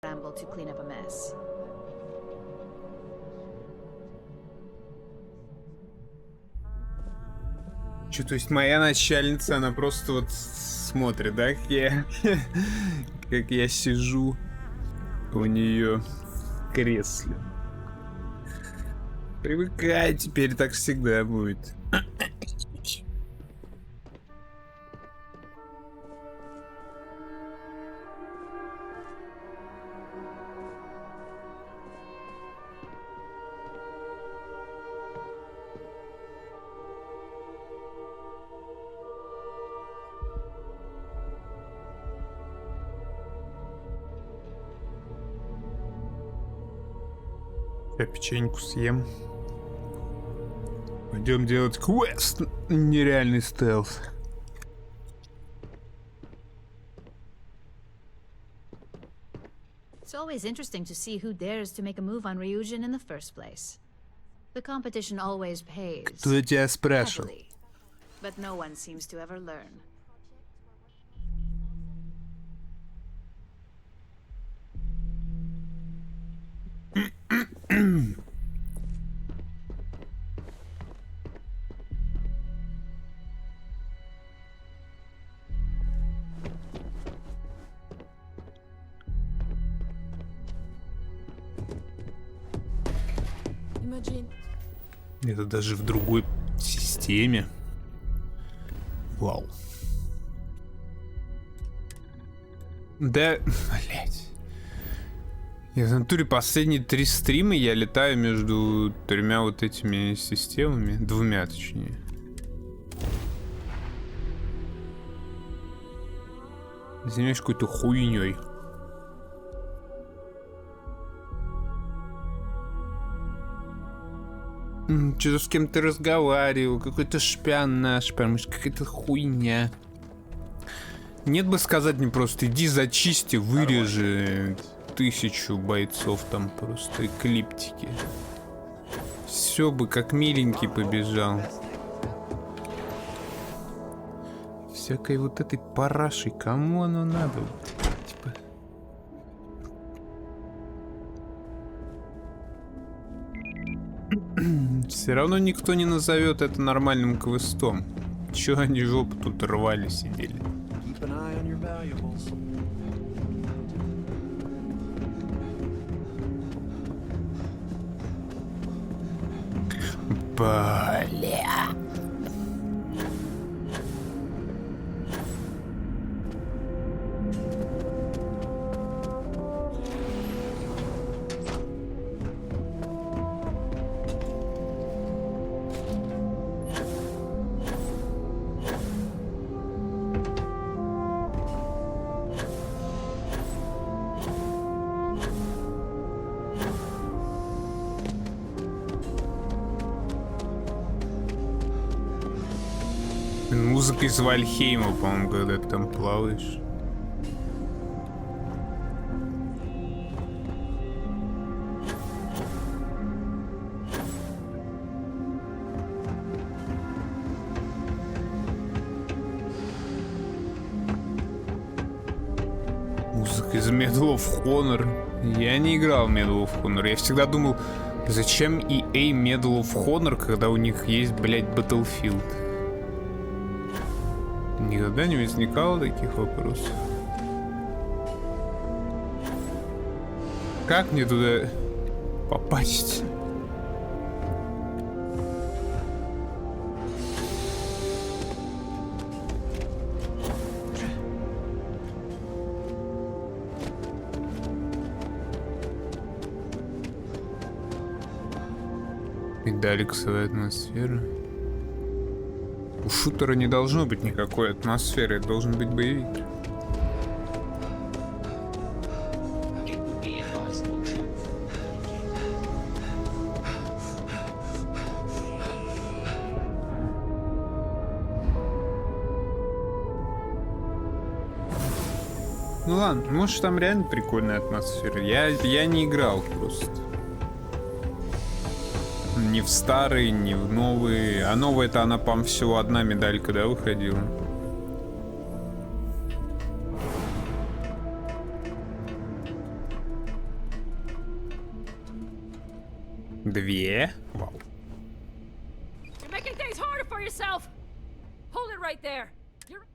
scramble to clean up a mess. Че, то есть моя начальница, она просто вот смотрит, да, как я сижу у нее в кресле. Привыкай, теперь так всегда будет. Я печеньку съем. Пойдем делать квест. Нереальный стелс. It's always interesting to see who dares to make a move on Ryujin in the first place. The competition always pays. Кто тебя спрашивал? Heavily, but no one seems to ever learn. Это даже в другой системе. Вау. Да, блять. Я в натуре последние 3 стрима я летаю между 3 вот этими системами. 2, точнее. Занимаешь какой-то хуйней. Что-то с кем-то разговаривал, какой-то шпионаж, потому что какая-то хуйня. Нет бы сказать мне просто иди зачисти, вырежи 1000 бойцов там просто эклиптики. Все бы как миленький побежал. Всякой вот этой парашей, кому оно надо? Типа... Все равно никто не назовет это нормальным квестом. Чё они жопу тут рвали, сидели? Бля. Музыка из Вальхейма, по-моему, когда ты там плаваешь. Музыка из Medal of Honor. Я не играл в Medal of Honor. Я всегда думал, зачем EA Medal of Honor, когда у них есть, блядь, Battlefield? Никогда не возникало таких вопросов. Как мне туда попасть? Медаликсовая атмосфера. У шутера не должно быть никакой атмосферы, это должен быть боевик. Ну ладно, может там реально прикольная атмосфера. Я не играл просто. Ни в старые, ни в новые. А новая-то она, по-моему, всего одна медалька, да, выходила? 2? Вау. You're making things harder for yourself. Hold it right there. You're...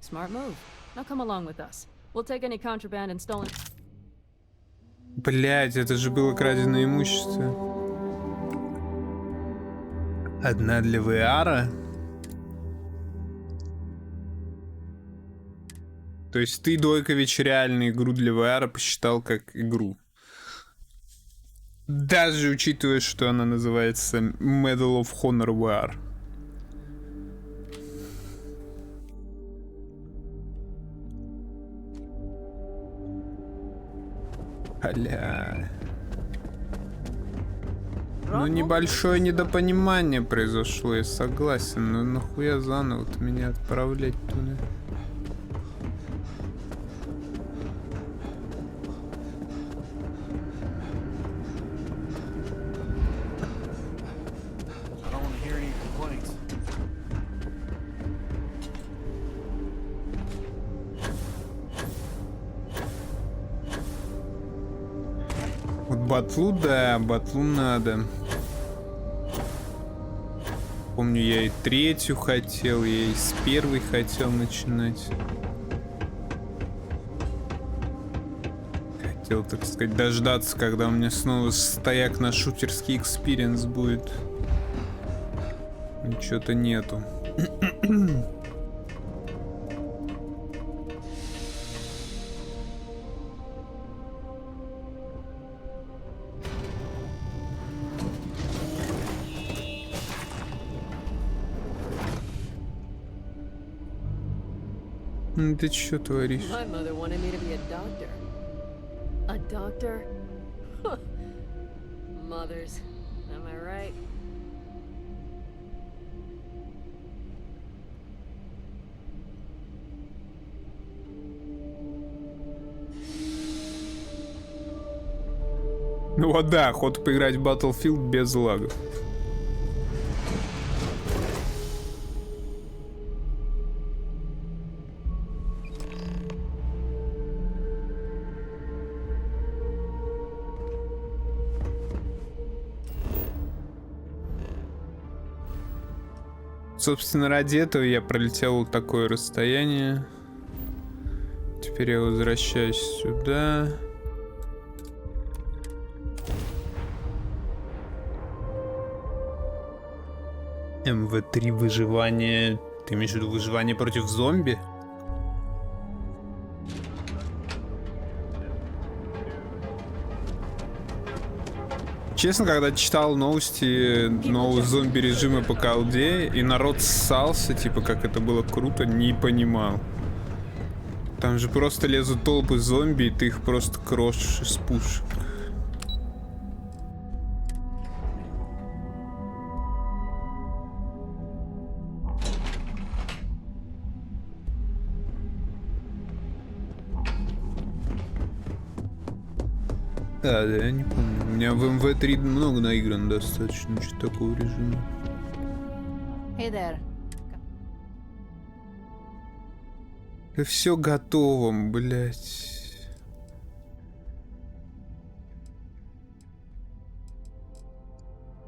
Smart move. Now come along with us. We'll take any contraband and stolen... Блять, это же было краденое имущество. Одна для VR. То есть ты, Дойкович, реально игру для VR посчитал как игру. Даже учитывая, что она называется Medal of Honor VR. Аля. Ну, небольшое недопонимание произошло, я согласен, но нахуя заново-то меня отправлять туда? Вот батлу, да, батлу надо. Помню, я и 3-ю хотел, я и с 1-й хотел начинать. Хотел, так сказать, дождаться, когда у меня снова стояк на шутерский экспириенс будет. Ничего-то нету. Ты чё творишь? My mother wanted me to be a doctor. A doctor? Mothers. Am I right? Ну вот да, охота поиграть в Battlefield без лагов. Собственно, ради этого я пролетел вот такое расстояние. Теперь я возвращаюсь сюда. МВ3 выживание. Ты имеешь в виду выживание против зомби? Честно, когда читал новости нового зомби-режима по колде, и народ ссался, типа, как это было круто, не понимал. Там же просто лезут толпы зомби, и ты их просто крошишь из пушек. Да, я не помню. У меня в МВ3 много наиграно достаточно, что такого режима. Hey there. Да все готово, блять.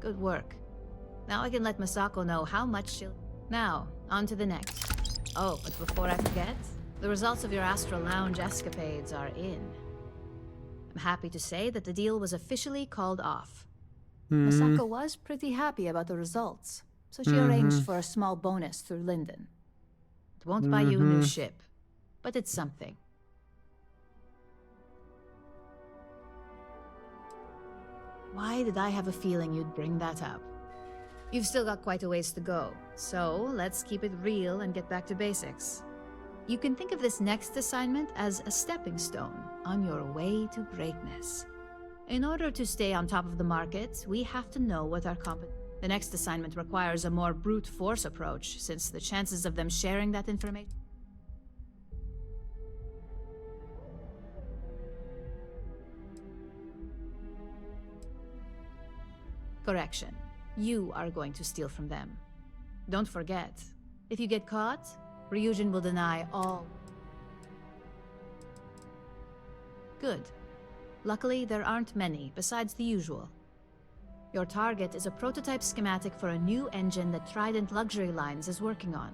Good work. Now I can let Masako know how much she'll... Now, on to the next. Oh, but before I forget, the results of your Astral Lounge escapades are in. I'm happy to say that the deal was officially called off. Masako was pretty happy about the results, so she arranged for a small bonus through Linden. It won't buy you a new ship, but it's something. Why did I have a feeling you'd bring that up? You've still got quite a ways to go, so let's keep it real and get back to basics. You can think of this next assignment as a stepping stone on your way to greatness. In order to stay on top of the market, we have to know what our The next assignment requires a more brute force approach, since the chances of them sharing that information... Correction. You are going to steal from them. Don't forget, if you get caught, Ryujin will deny all... Good. Luckily, there aren't many, besides the usual. Your target is a prototype schematic for a new engine that Trident Luxury Lines is working on.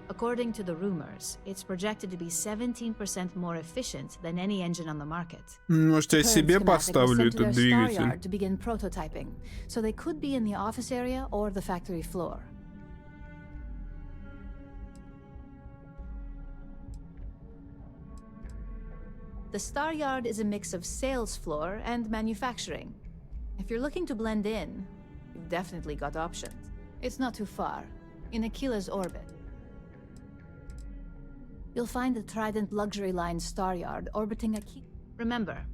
According to the rumors, it's projected to be 17% more efficient than any engine on the market. Может, я Current себе schematic was поставлю sent to этот their star двигатель. yard to begin prototyping, so they could be in the office area or the factory floor. The Star Yard is a mix of sales floor and manufacturing. If you're looking to blend in, you've definitely got options. It's not too far, in Aquila's orbit. You'll find the Trident Luxury Line Star Yard orbiting Aquila. Remember,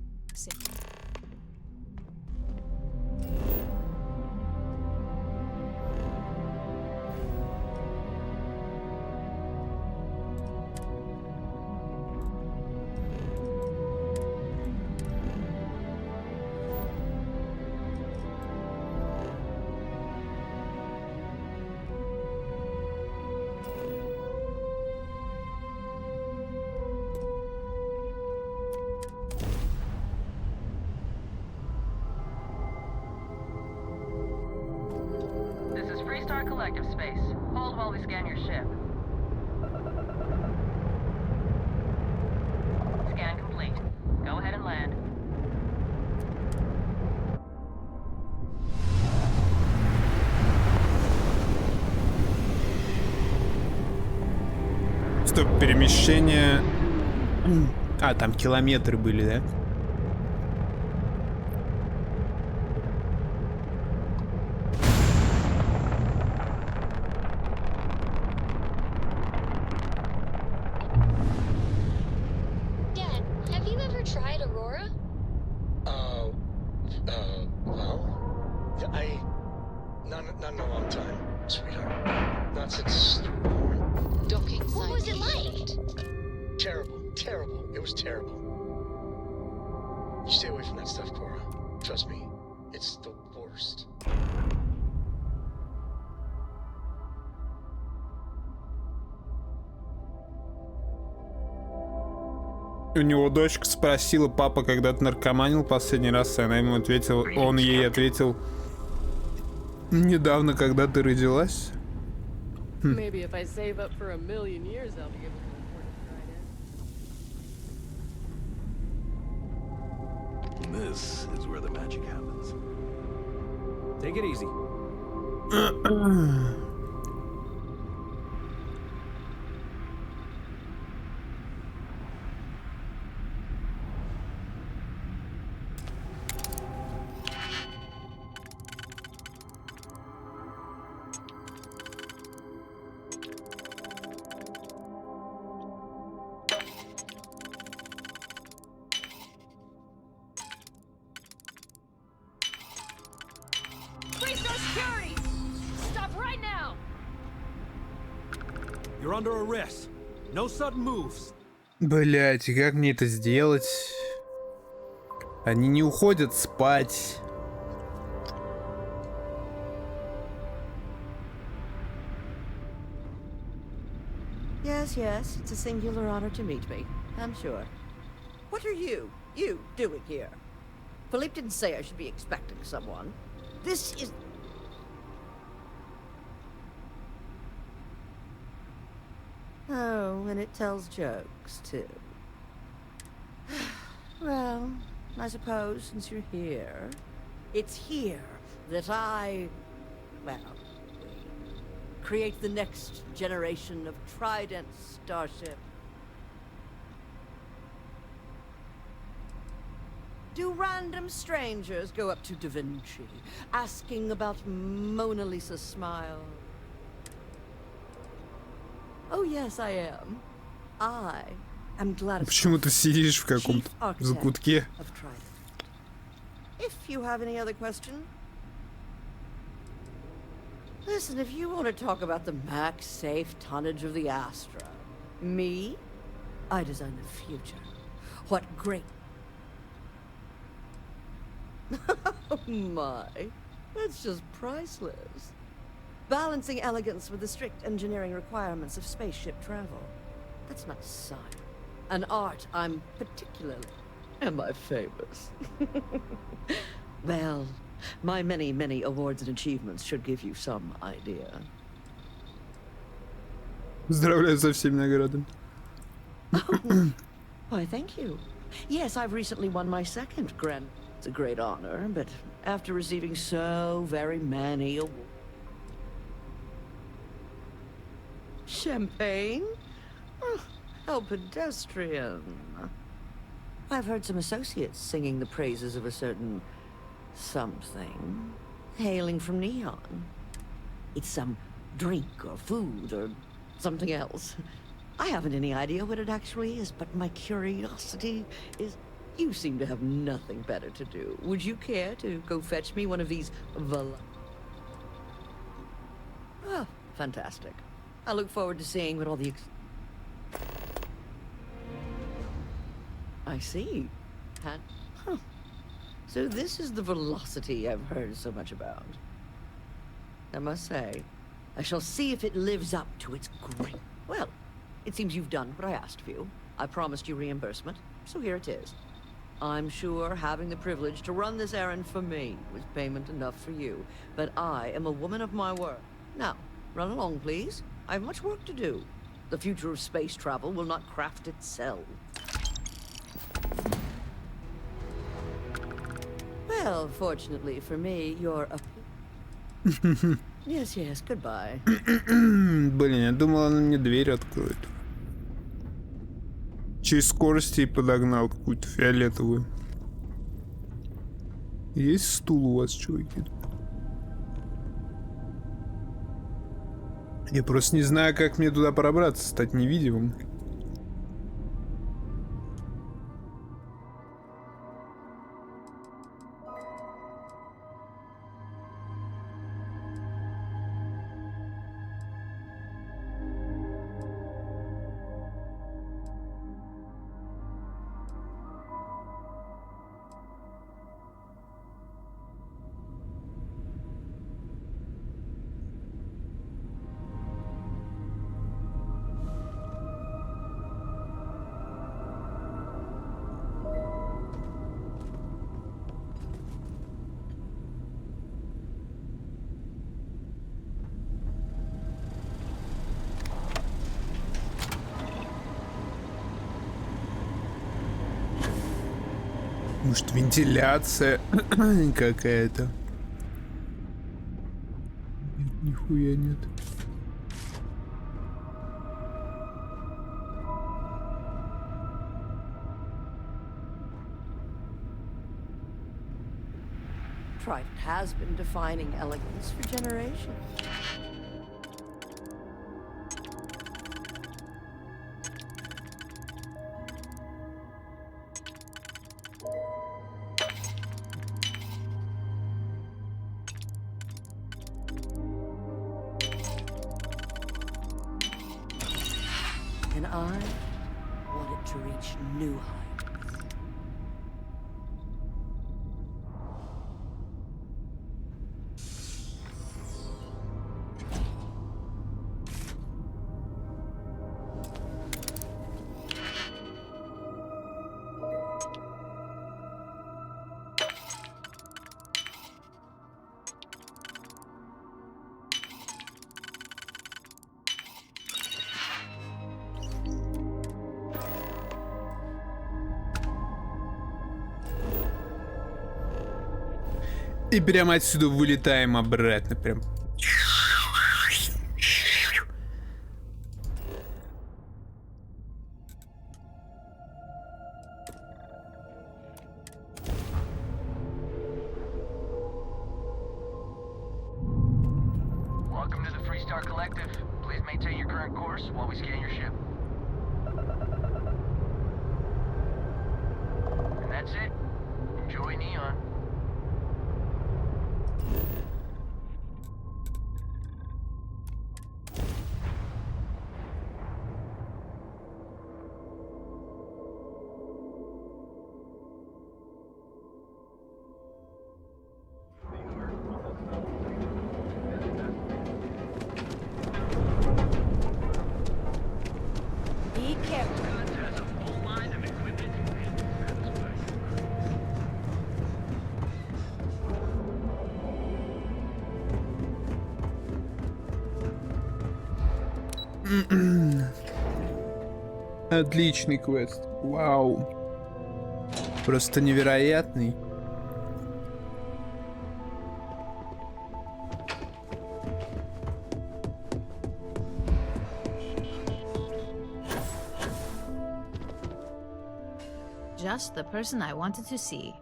This is Freestar Collective Space. Hold while we scan your ship. Scan complete. Go ahead and land. Стоп, перемещение... А, там километры были, да? Dad, have you ever tried Aurora? Well, yeah, not in a long time, sweetheart. Not since you were born. Docking What was it like? Terrible. It was terrible. You stay away from that stuff, Cora. Trust me, it's the worst. У него дочка спросила: папа, когда ты наркоманил последний раз? И она ему ответила, он ей ответил: недавно, когда ты родилась. Maybe if I save up for 1,000,000 years, I'll be able to afford a Trident. This is where the magic happens. Take it easy. Freestar security! Stop right now! You're under arrest. No sudden moves. Блять, и как мне это сделать? Они не уходят спать. Yes, it's a singular honor to meet me, I'm sure. What are you doing here? Philippe didn't say I should be expecting someone. This is... Oh, and it tells jokes, too. Well, I suppose since you're here, it's here that well, create the next generation of Trident starship. Do random strangers go up to Da Vinci, asking about Mona Lisa's smile? Oh yes, I am. I am Gladys. Почему ты сидишь в каком-то закутке? Of Trident. If you have any other question. Listen, if you want to talk about the max safe tonnage of the Astra, me, I design the future. What great... Oh my, that's just priceless. Balancing elegance with the strict engineering requirements of spaceship travel. That's not science. An art I'm particularly... Am I famous? Well, my many, many awards and achievements should give you some idea. Поздравляю со всеми наградами. Why, thank you. Yes, I've recently won my second Grand. It's a great honor, but after receiving so very many awards. Champagne? Oh, how pedestrian. I've heard some associates singing the praises of a certain something hailing from Neon. It's some drink or food or something else. I haven't any idea what it actually is, but my curiosity is... You seem to have nothing better to do. Would you care to go fetch me one of these Oh, fantastic. I look forward to seeing what all the... I see. Huh. So this is the velocity I've heard so much about. I must say, I shall see if it lives up to its great... Well, it seems you've done what I asked of you. I promised you reimbursement, so here it is. I'm sure having the privilege to run this errand for me was payment enough for you, but I am a woman of my word. Now, run along, please. I have much work to do. The future of space travel will not craft itself. Well, fortunately for me, you're a... Yes, goodbye. Блин, я думал, она мне дверь откроет. Через скорость ей подогнал какую-то фиолетовую. Есть стул у вас, чуваки? Я просто не знаю, как мне туда пробраться, стать невидимым. Может, вентиляция какая-то? Нет, нихуя нет. Trident has been defining elegance for generations. And I want it to reach new heights. И прямо отсюда вылетаем обратно, прям. Welcome to the Freestar Collective. Please maintain your current course while we scan your ship. And that's it. Enjoy Neon. Отличный квест. Вау. Просто невероятный. Just the person I wanted to see.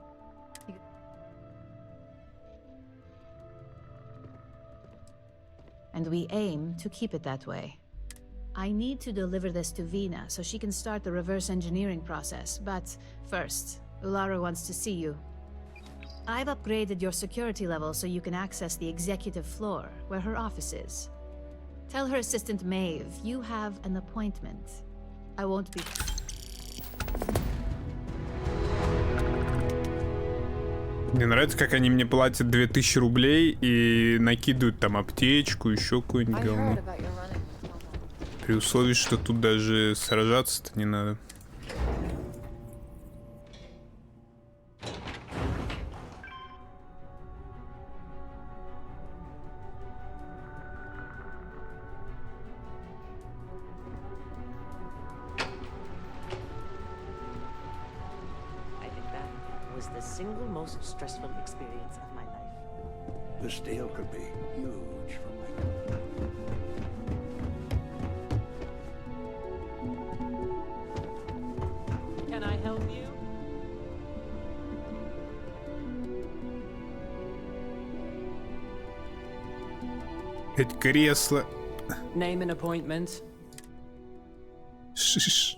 And we aim to keep it that way. I need to deliver this to Vina so she can start the reverse engineering process, but first, Ulara wants to see you. I've upgraded your security level so you can access the executive floor, where her office is. Tell her assistant Maeve you have an appointment. I won't be... Мне нравится, как они мне платят 2000 рублей и накидывают там аптечку, еще какое-нибудь говно. При условии, что тут даже сражаться-то не надо. The single most stressful experience of my life. This deal could be huge for my... Can I help you? Это кресло. Name an appointment. Шиш.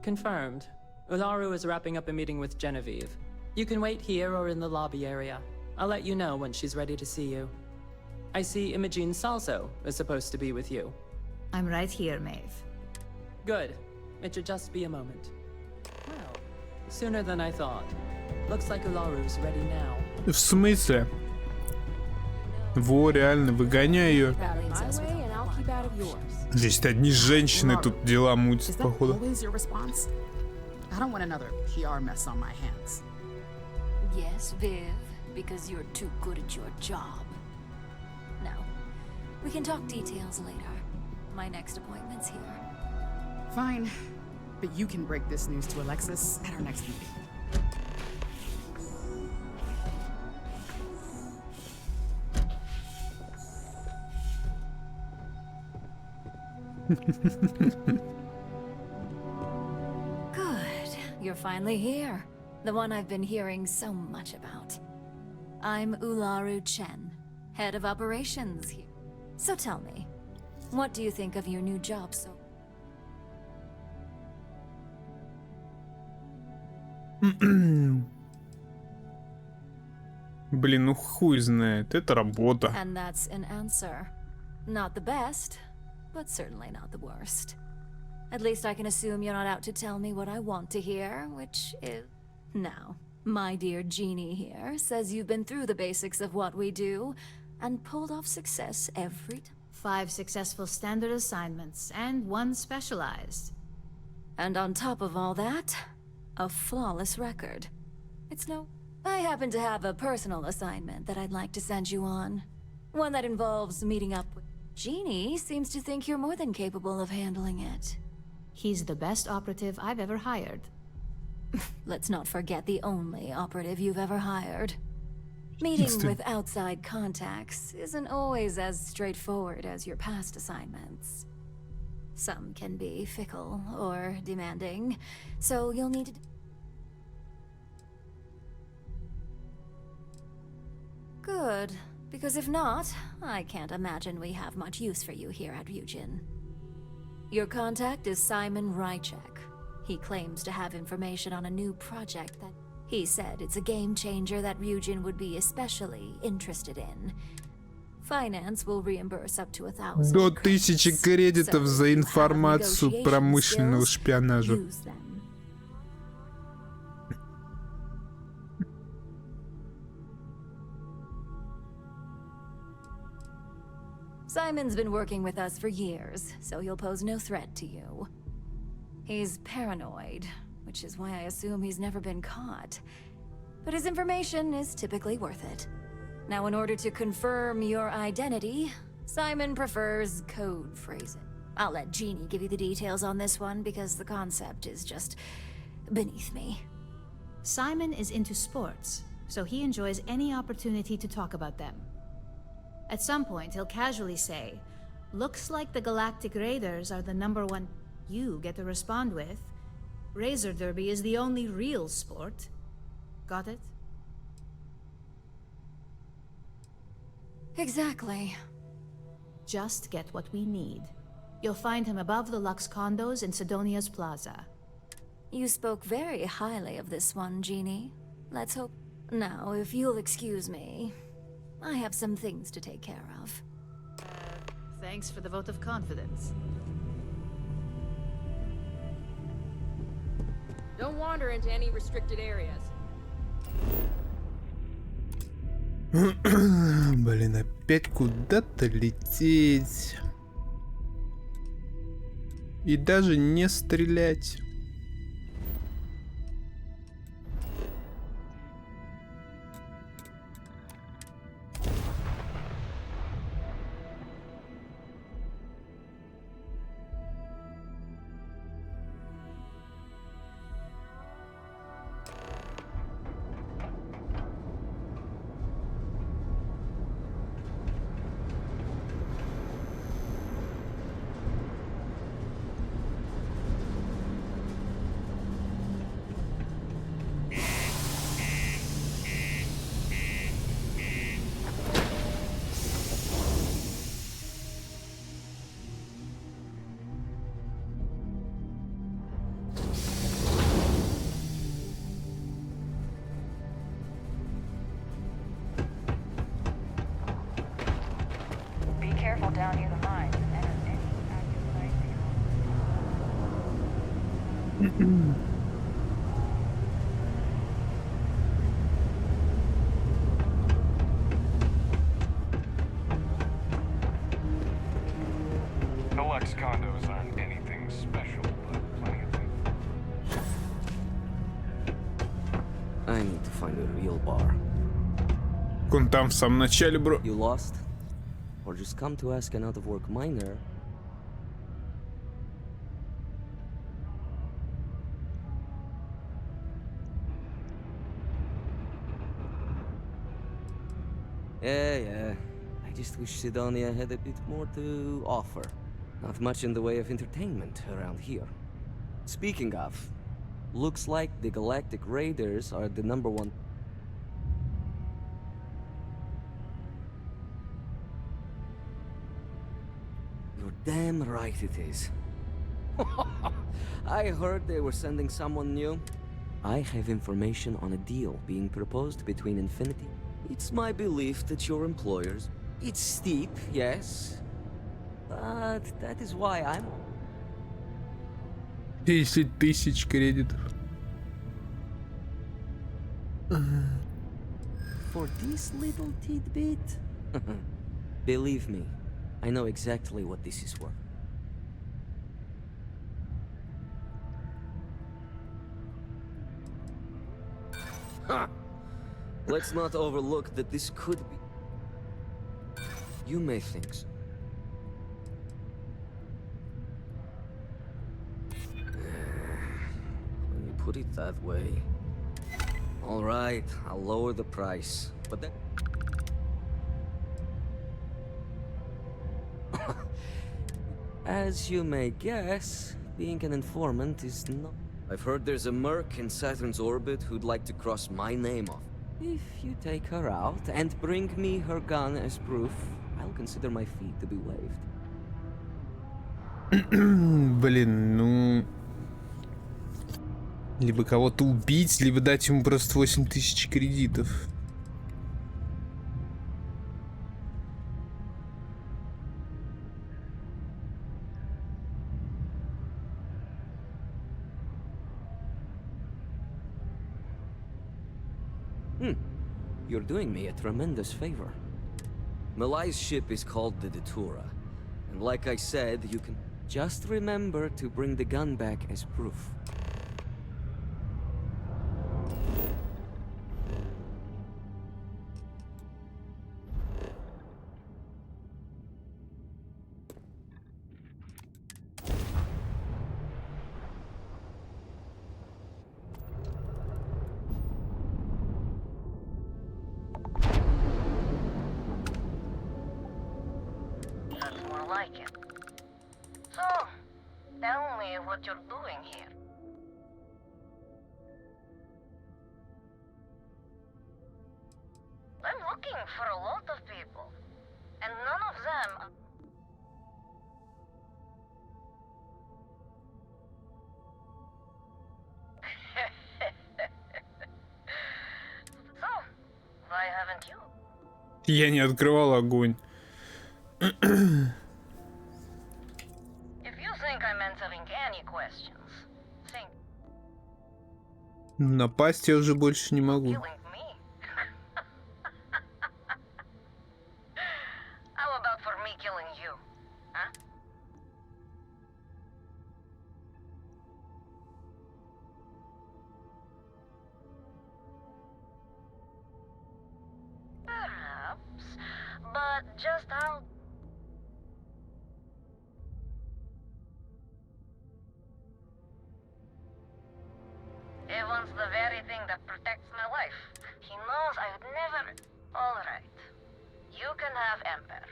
Confirmed. Ularu is wrapping up a meeting with Genevieve. You can wait here or in the lobby area. I'll let you know when she's ready to see you. I see Imogene Salso is supposed to be with you. I'm right here, Maeve. Good. It should just be a moment. Well, sooner than I thought. Looks like Ularu's ready now. В смысле? Во, реально, выгоняй ее. Здесь одни женщины тут дела мутят, походу. I don't want another PR mess on my hands. Yes, Viv, because you're too good at your job. No, we can talk details later. My next appointment's here. Fine, but you can break this news to Alexis at our next meeting. Good. You're finally here. The one I've been hearing so much about. I'm Ularu Chen, head of operations here. So tell me, what do you think of your new job so... Блин, ну хуй знает, это работа. And that's an answer. Not the best, but certainly not the worst. At least I can assume you're not out to tell me what I want to hear, which is... Now, my dear Jeannie here says you've been through the basics of what we do, and pulled off success every time. 5 successful standard assignments, and 1 specialized. And on top of all that, a flawless record. It's no... I happen to have a personal assignment that I'd like to send you on. One that involves meeting up with... Jeannie seems to think you're more than capable of handling it. He's the best operative I've ever hired. Let's not forget the only operative you've ever hired. Meeting with outside contacts isn't always as straightforward as your past assignments. Some can be fickle or demanding, so you'll need to... Good, because if not, I can't imagine we have much use for you here at Ryujin. Your contact is Simon Rychek. He claims to have information on a new project that... He said it's a game changer that Ryujin would be especially interested in. Finance will reimburse up to 1,000 До 1000 кредитов за информацию промышленного шпионажа. Simon's been working with us for years, so he'll pose no threat to you. He's paranoid, which is why I assume he's never been caught. But his information is typically worth it. Now, in order to confirm your identity, Simon prefers code phrasing. I'll let Jeannie give you the details on this one because the concept is just beneath me. Simon is into sports, so he enjoys any opportunity to talk about them. At some point, he'll casually say, "Looks like the Galactic Raiders are the #1 you get to respond with. Razor Derby is the only real sport." Got it? Exactly. Just get what we need. You'll find him above the Lux condos in Sidonia's Plaza. You spoke very highly of this one, Jeannie. Let's hope. Now, if you'll excuse me, I have some things to take care of. Thanks for the vote of confidence. Don't wander into any restricted areas. Блин, опять куда-то лететь. И даже не стрелять. Be careful down near the mines. And any active sites. The Lux condos aren't anything special, but plenty of things. I need to find a real bar. Он там в самом начале, бро. You lost? Or just come to ask an out-of-work miner? Yeah. I just wish Sidonia had a bit more to offer. Not much in the way of entertainment around here. Speaking of, looks like the Galactic Raiders are the #1. You're damn right it is. I heard they were sending someone new. I have information on a deal being proposed between Infinity. It's my belief that your employers... It's steep, yes. But that is why I'm... 10 тысяч кредитов. For this little tidbit? Believe me, I know exactly what this is worth. Ha! Let's not overlook that this could be... You may think so. When you put it that way... Alright, I'll lower the price, but that... As you may guess, being an informant is not... I've heard there's a merc in Saturn's orbit who'd like to cross my name off. If you take her out and bring me her gun as proof, I'll consider my fee to be waived. Блин, ну... Либо кого-то убить, либо дать ему просто 8000 кредитов. You're doing me a tremendous favor. Malai's ship is called the Datura. And like I said, you can... Just remember to bring the gun back as proof. like it. So, tell me what you're doing here. I'm looking for a lot of people, and none of them... So, why haven't you? Я не открывал огонь. If you think I'm answering any questions, think Напасть я уже больше не могу. killing me? How about for me killing you? Huh? Perhaps, but just how... He wants the very thing that protects my life. He knows I would never... Alright. You can have Ember.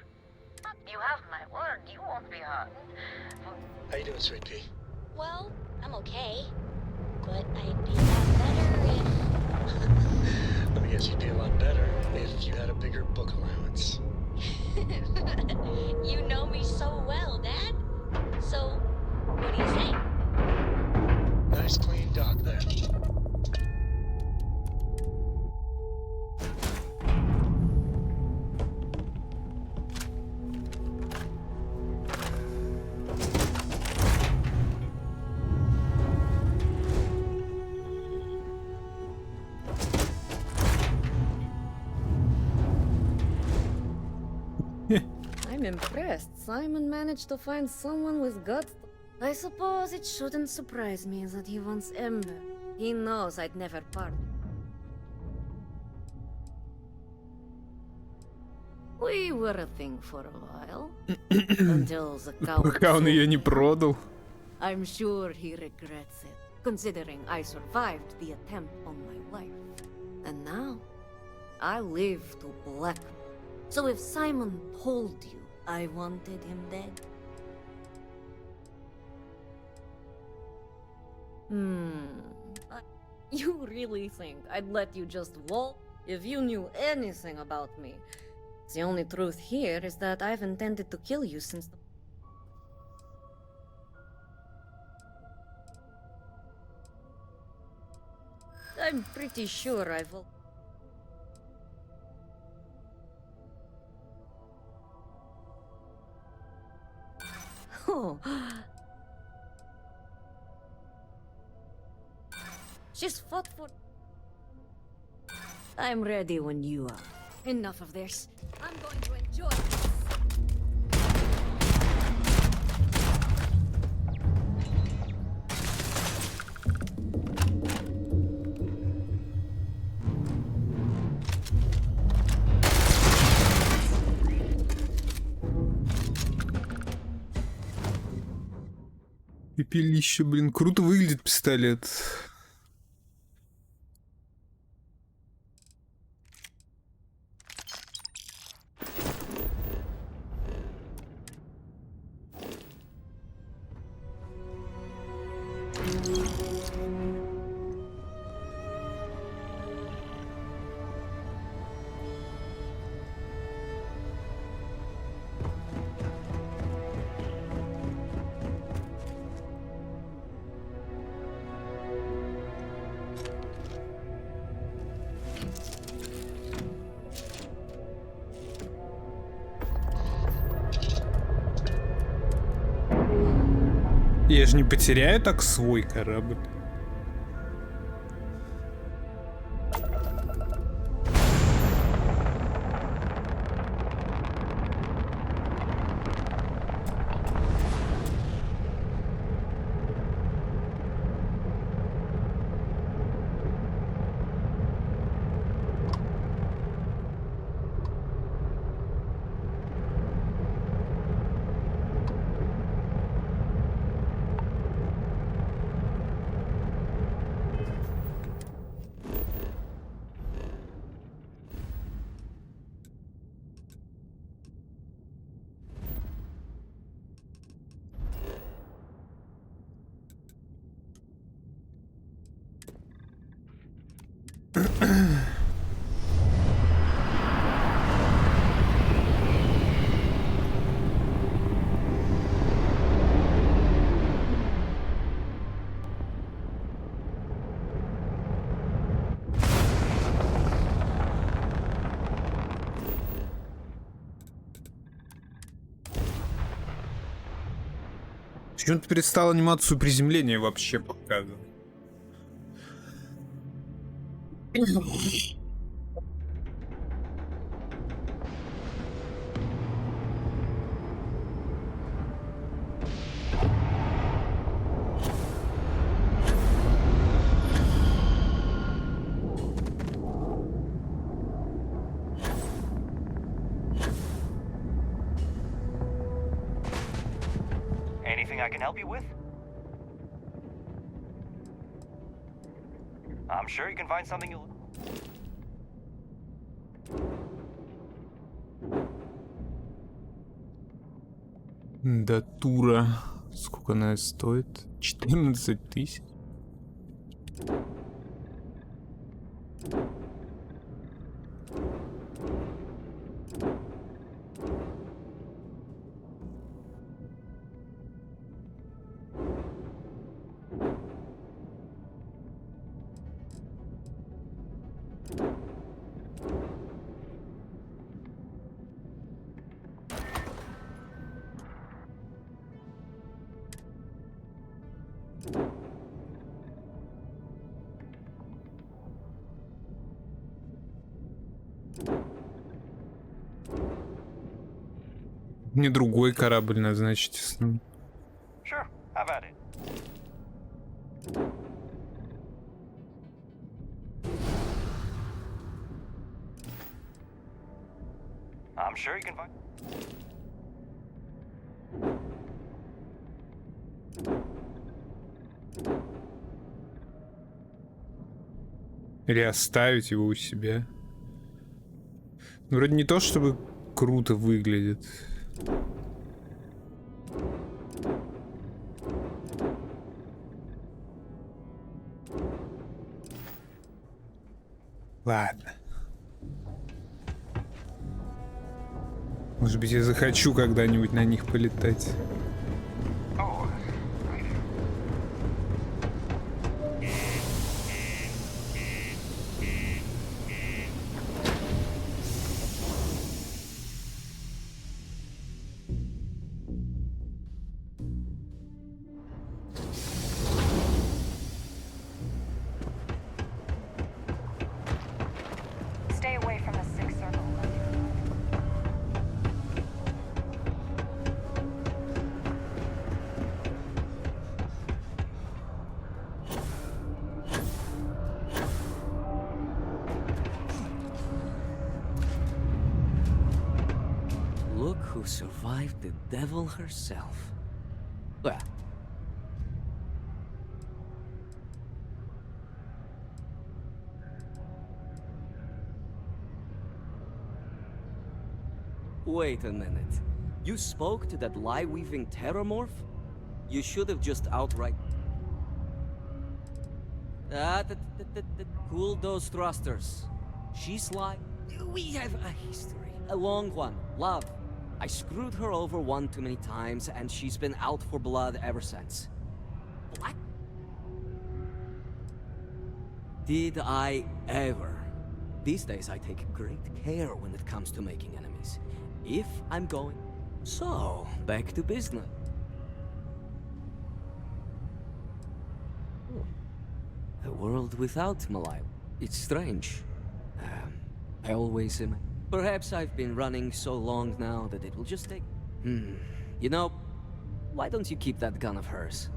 But you have my word, you won't be harmed. How you doing, Sweet Pea? Well, I'm okay. But I'd be a lot better if... Let me guess, you'd be a lot better if you had a bigger book allowance. You know me so well, Dad. So, what do you say? Nice clean dock there. I'm impressed. Simon managed to find someone with guts. I suppose it shouldn't surprise me that he wants Ember. He knows I'd never part. We were a thing for a while. Until the coward Пока он ее не продал. I'm sure he regrets it, considering I survived the attempt on my life. And now, I live to blackmail. So if Simon told you I wanted him dead... You really think I'd let you just walk if you knew anything about me? The only truth here is that I've intended to kill you since the... I'm pretty sure I've... Oh. She's fought for... I'm ready when you are. Enough of this. I'm going to enjoy this. Пепелище, блин, круто выглядит пистолет. Я же не потеряю так свой корабль. Почему-то перестал анимацию приземления вообще показывать. Anything I can help you with? I'm sure you can find something you'll... Датура. Сколько она стоит? 14 тысяч. Мне другой корабль назначите с ним. Sure, have at it. I'm sure you can find... Или оставить его у себя. Ну, вроде не то, чтобы круто выглядит. Ладно. Может быть, я захочу когда-нибудь на них полетать. Stay away from the sixth circle. Look who survived the devil herself. Well. Wait a minute. You spoke to that lie-weaving terramorph? You should have just outright... Cool those thrusters. She's like... We have a history. A long one. Love. I screwed her over one too many times, and she's been out for blood ever since. Black? Did I ever? These days I take great care when it comes to making enemies. If I'm going... So, back to business. A world without Malaya. It's strange. I always am... Perhaps I've been running so long now that it will just take... You know, why don't you keep that gun of hers?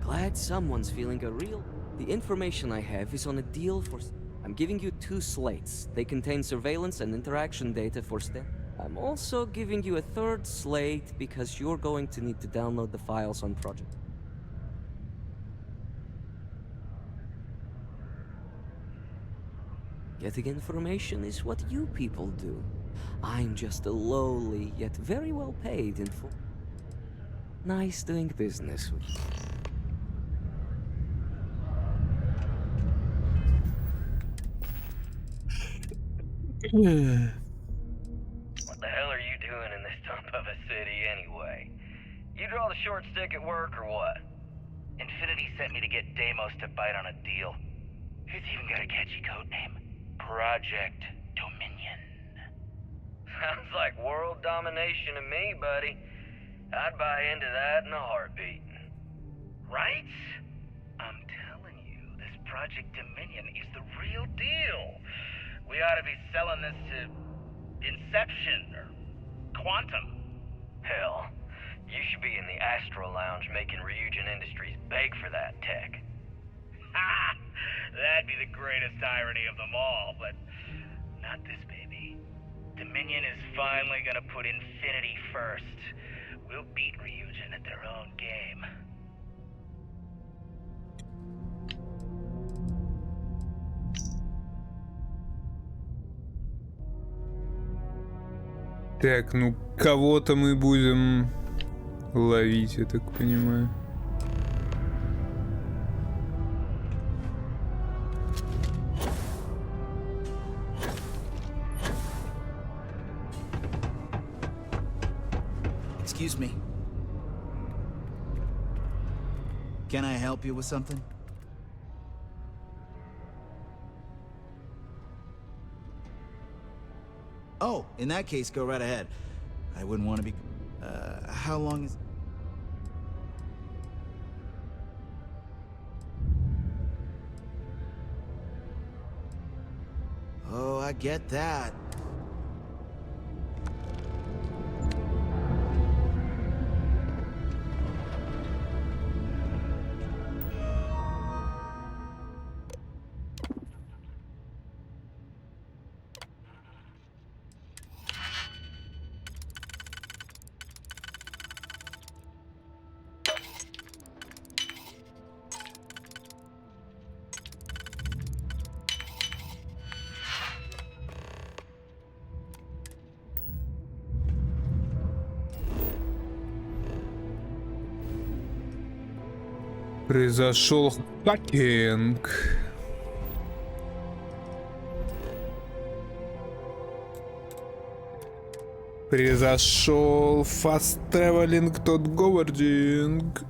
Glad someone's feeling a real... The information I have is on a deal for... I'm giving you 2 slates. They contain surveillance and interaction data for I'm also giving you a 3rd slate because you're going to need to download the files on Project. Getting information is what you people do. I'm just a lowly, yet very well paid info. Nice doing business with you. What the hell are you doing in this dump of a city anyway? You draw the short stick at work or what? Infinity sent me to get Deimos to bite on a deal. Who's even got a catchy code name? Project Dominion. Sounds like world domination to me, buddy. I'd buy into that in a heartbeat. Right? I'm telling you, this Project Dominion is the real deal. We ought to be selling this to Inception or Quantum. Hell, you should be in the Astro Lounge making Ryujin Industries beg for that tech. Ha! That'd be the greatest irony of them all, but not this baby. Dominion is finally gonna put Infinity first. We'll beat Ryujin at their own game. Так, ну кого-то мы будем ловить, я так понимаю. Excuse me. Can I help you with something? Oh, in that case, go right ahead. I wouldn't want to be... how long is... Oh, I get that. Произошел хакинг. Произошел fast traveling тот говардинг.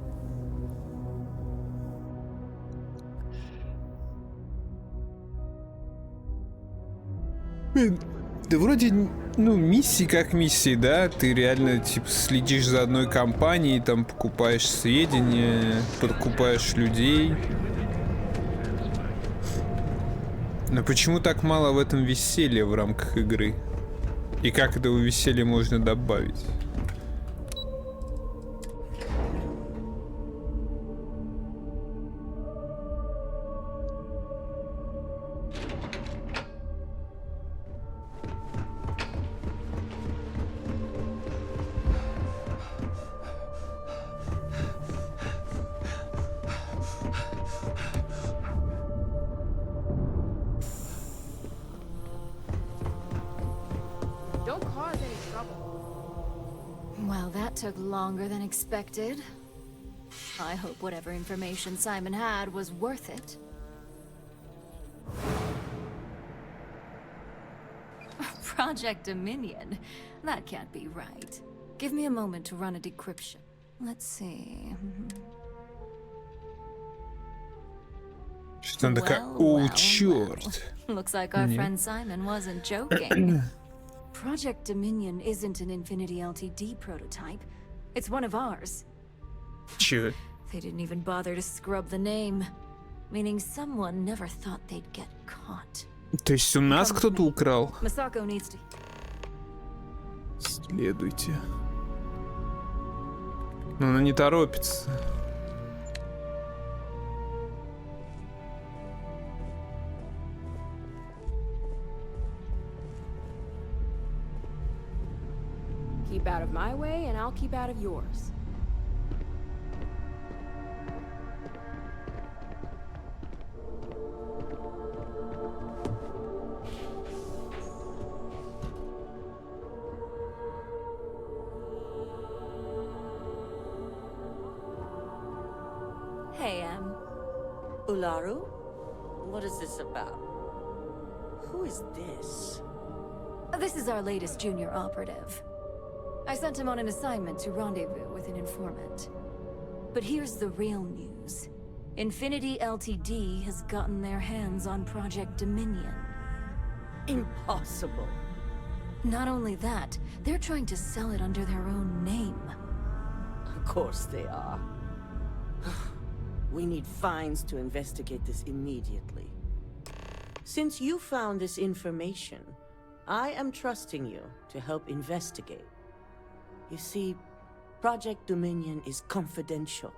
Да вроде, ну, миссии как миссии, да? Ты реально, типа, следишь за одной компанией, там, покупаешь сведения, подкупаешь людей. Но почему так мало в этом веселья в рамках игры? И как этого веселья можно добавить? Don't cause any trouble. Well, that took longer than expected. I hope whatever information Simon had was worth it. Project Dominion? That can't be right. Give me a moment to run a decryption. Let's see. Что она такая, о, черт. Looks like our friend Simon wasn't joking. Project Dominion isn't an Infinity LTD prototype. It's one of ours. Чё? They didn't even bother to scrub the name, meaning someone never thought they'd get caught. То есть у нас кто-то украл? Masako needs to... Следуйте. Но она не торопится. Keep out of my way, and I'll keep out of yours. Hey, Ularu? What is this about? Who is this? This is our latest junior operative. I sent him on an assignment to rendezvous with an informant. But here's the real news. Infinity LTD has gotten their hands on Project Dominion. Impossible. Not only that, they're trying to sell it under their own name. Of course they are. We need fines to investigate this immediately. Since you found this information, I am trusting you to help investigate. You see, Project Dominion is confidential.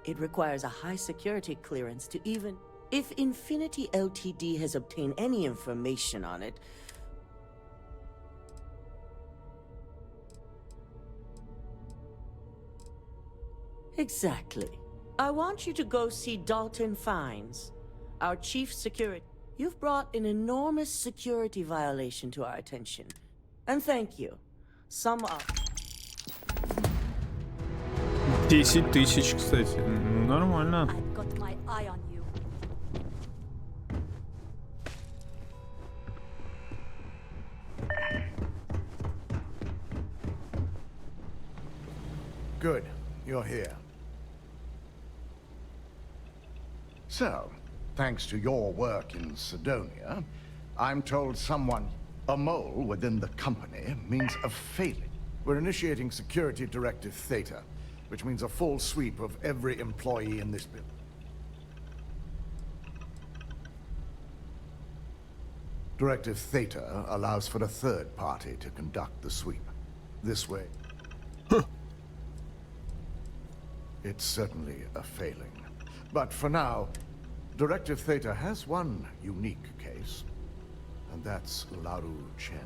It requires a high security clearance to even... If Infinity Ltd has obtained any information on it... Exactly. I want you to go see Dalton Fines, our chief security. You've brought an enormous security violation to our attention. And thank you. Some of... 10 тысяч, кстати. Ну, нормально. I've got my eye on you. Good. You're here. So, thanks to your work in Sidonia, I'm told someone, a mole within the company, means a failing. We're initiating Security Directive Theta, which means a full sweep of every employee in this building. Directive Theta allows for a third party to conduct the sweep. This way. It's certainly a failing. But for now, Directive Theta has one unique case, and that's Laru Chen.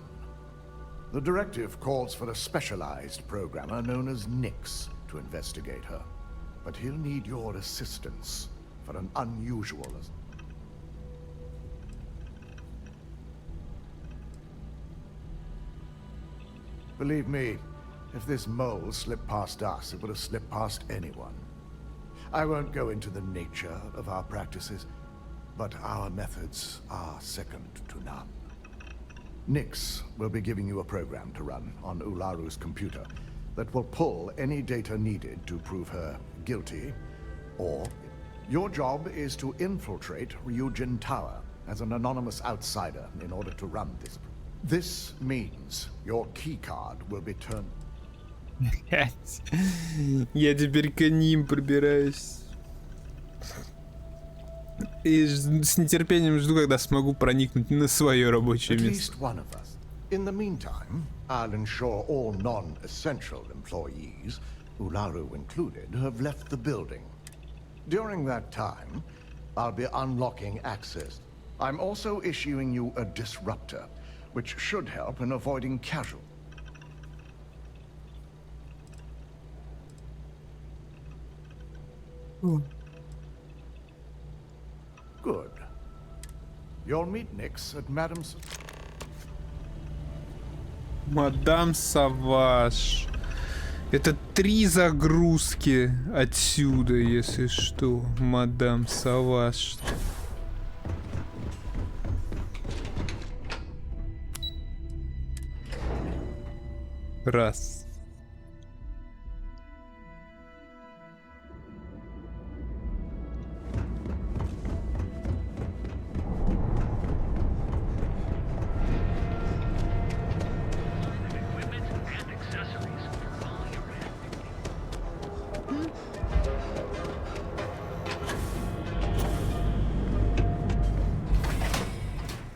The directive calls for a specialized programmer known as Nix to investigate her, but he'll need your assistance for an unusual... Believe me, if this mole slipped past us, it would have slipped past anyone. I won't go into the nature of our practices, but our methods are second to none. Nix will be giving you a program to run on Ularu's computer that will pull any data needed to prove her guilty, or your job is to infiltrate Ryujin Tower as an anonymous outsider in order to run this. This means your keycard will be turned. Я теперь к ним пробираюсь. И с нетерпением жду, когда смогу проникнуть на свое рабочее место. In the meantime, I'll ensure all non-essential employees, Ularu included, have left the building. During that time, I'll be unlocking access. I'm also issuing you a disruptor, which should help in avoiding casualties. Good. You'll meet Nix at Madam's... Мадам Саваш. Это 3 загрузки отсюда, если что. Мадам Саваш. Раз.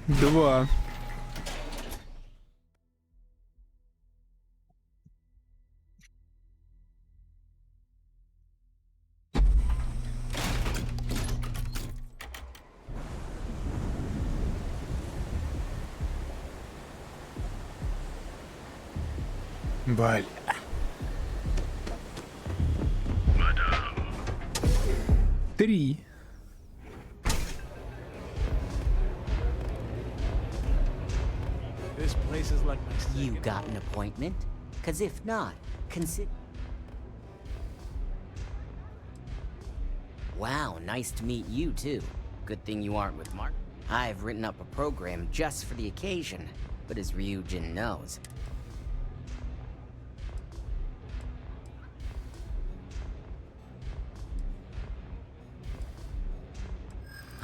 Два. Баль. 3. This place is like my... You got an appointment? Cause if not, consider... Wow, nice to meet you too. Good thing you aren't with Mark. I've written up a program just for the occasion, but as Ryujin knows...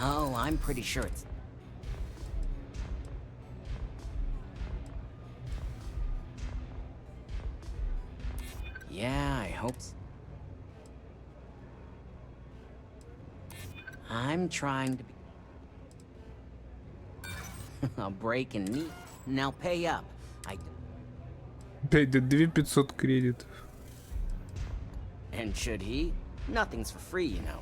Oh, I'm pretty sure it's... Yeah, I hope so. I'm trying to be... I'll break and knee. Now pay up. Опять 2500 кредитов. And should he? Nothing's for free, you know.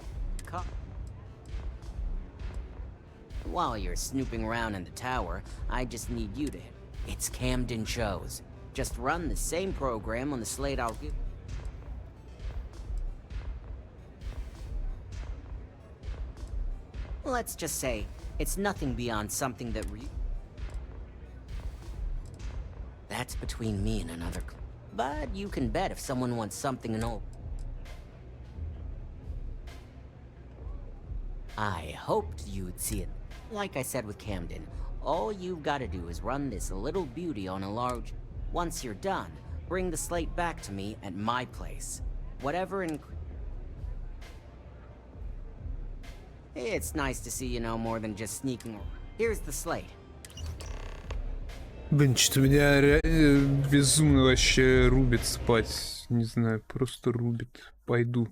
While you're snooping around in the tower, I just need you to hit. It's Camden shows. Just run the same program on the slate I'll give. Let's just say, it's nothing beyond something that That's between me and another But you can bet if someone wants something and all. I hoped you'd see it. Like I said with Camden, all you've got to do is run this little beauty on a large... Once you're done, bring the slate back to me at my place. Whatever in... It's nice to see you know more than just sneaking... Here's the slate. Блин, что меня реально безумно вообще рубит спать. Не знаю, просто рубит. Пойду.